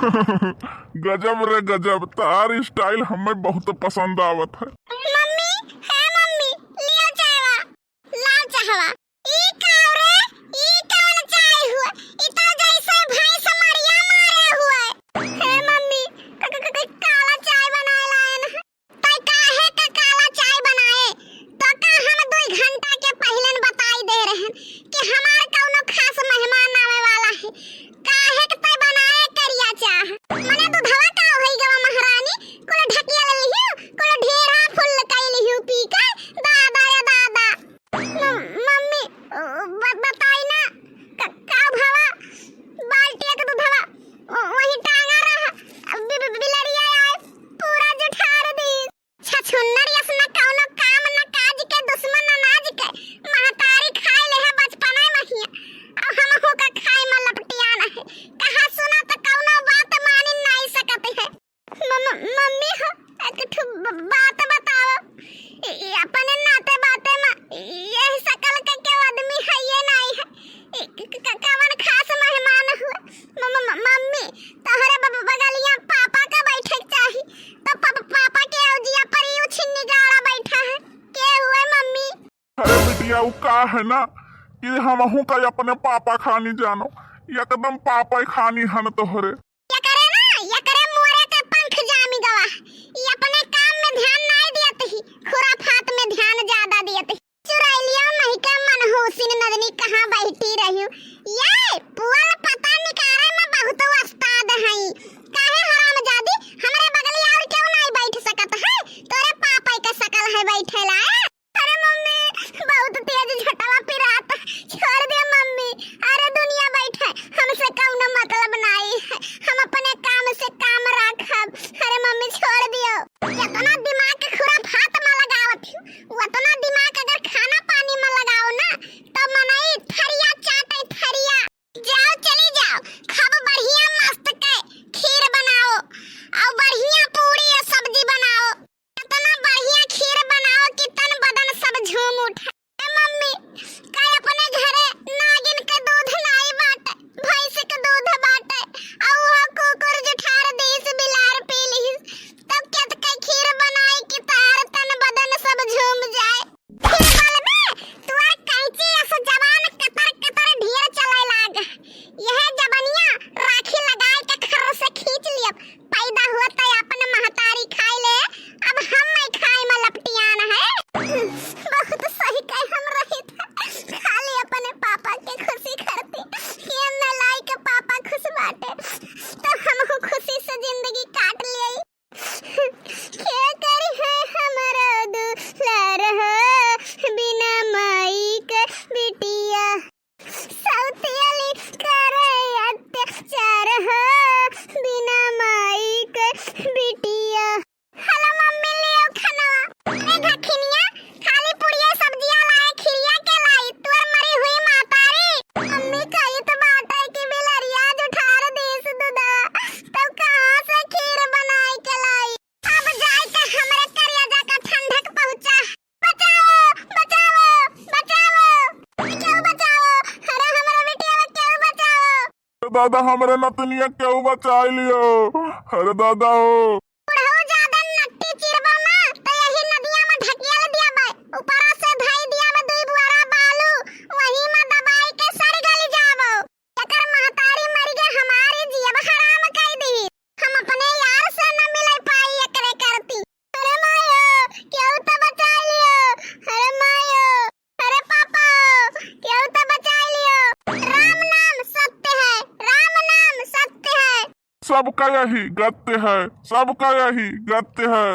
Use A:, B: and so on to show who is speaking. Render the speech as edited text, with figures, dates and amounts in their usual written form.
A: गजब रे गजब, तार स्टाइल हमें बहुत पसंद आवत है।
B: मम्मी है मम्मी, लियो चायवा, लाल चाहवा। ई काव रे, ई कौन चाय हुआ? ई तो जैसे भैंस मरिया मारे हुए। हे मम्मी, काला चाय बनाए लायन है। तै काहे का काला चाय बनाए? तो का हम 2 घंटा के पहले बताई दे रहे कि हमार कौनो खास मेहमान आवे वाला है। काहे के तै बनाए करिया चाह? मने दूधवा का होई गवा महारानी, कोले ढकिया ले लियो, कोले ढेरा फुल कई लियो पी के। दादा या दादा। मम्मी बताई ना का भवा बाल्टी के दूधवा वही टांगा रहा। बिलरिया आए पूरा जुठार दी। छछुन्नर यसना कौनो काम न काज के दुश्मन अनाज के महतारी खाए ले है बचपना महिया। अब हम हो का खाए में लपटिया न है। कहा सुना तो कौनो बात मानी नहीं सकते है। मम्मी हो एक बात बताओ, अपने नाते बाते में ये सकल के क्यों आदमी है ये नहीं है? कवन खास मेहमान हुए? मम्मी तोहरे बगलिया पापा का बैठक चाही, तो पापा के औजिया पर यूं छिन्नी गाड़ा बैठा है। के हुए मम्मी?
A: अरे बिटिया वो का है ना कि हमहू का अपने पापा खानी जानो, एकदम पापा ही खानी हन तोहरे।
B: ये करे ना, ये करे मोरे के पंख जामी गवा। ये अपने काम में ध्यान नहीं दियत ही, खुराफात में ध्यान ज्यादा दियत ही। चुराइलिया नहीं का मन होसिन नदनी कहां बैठी रही हूं। ये पुअल पता निकारे में बहुत उस्ताद हई। काहे हरामजादी हमरे बगलिया और क्यों नहीं बैठ सकत है? तोरे पापा के शकल है बैठेला। अरे मम्मी बहुत तेज झटवा पिरात, छोड़ दे मम्मी। अरे दुनिया बैठे हमसे कौनो मतलब नहीं है, हम अपने काम से काम रखब। अरे मम्मी छोड़ दियो। इतना दिमाग खुराफात में लगावत हूं, उतना दिमाग अगर खाना पानी में लगाओ ना तो मनई थरिया चाटे थरिया। जाओ चली जाओ, खब बढ़िया मस्त के खीर बनाओ और बढ़िया पूरी और सब्जी बनाओ। इतना बढ़िया खीर बनाओ कि तन बदन सब झूम उठे। मम्मी का अपने घरे नागिन के दूध नहीं बाटे, भैंस के दूध बाटे और वो कुकुर जुठार देश बिलार पी ली, तब क्या के खीर बनाई कि तार तन बदन सब झूम जाए। खीर बोलबे तू आ कैंची ऐसा जवान कतर कतर ढेर चले लाग। यह जबनिया राखी लगाए के खर से खींच लिया। पैदा हुआ तो अपन महतारी खाए ले, अब हम नहीं खाए में लपटियान है। बहुत सही कह हम रही थे, खाली अपने पापा के खुशी करती। ये न लाई के पापा खुश बाटे तो हम खुशी से जिंदगी काट लिए। क्या करी है हमारा दुलार हो बिना माई के बिटिया, सौतेली करे अत्याचार हो बिना माई के बिटिया। हेलो मम्मी लियो खाना। अरे घखिनिया खाली पुड़िया सब्जियां लाए, खिरिया के लाई तोर मरी हुई मातारी। मम्मी कही तो बात है कि बिलरिया जुठार देश दूधा, तो कहां से खीर बनाई के लाई? अब जाए के हमरे करिया का ठंडक पहुंचा। बचाओ बचाओ बचाओ, क्यों बचाओ? अरे हमारा बेटिया क्यों बचाओ?
A: दादा हमरे नतनिया क्यों बचा लियो? अरे दादा हो
B: बुढ़ऊ ज्यादा नट्टी चिरबो ना तो यही नदिया में ढकिया दिया बे, ऊपर से धई दिया बे 2 बुआरा बालू, वही में दबाई के सर गली जाबो। एकर महतारी मर के हमारी जीव हराम कई दी। हम अपने यार से न मिले पाई एकरे करती। अरे मायो क्यों तो बचा लियो? अरे मायो, अरे पापा क्यों तो बचा लियो? राम नाम सत्य है, राम नाम सत्य है।
A: सबका यही गत्य है, सबका यही गत्य है।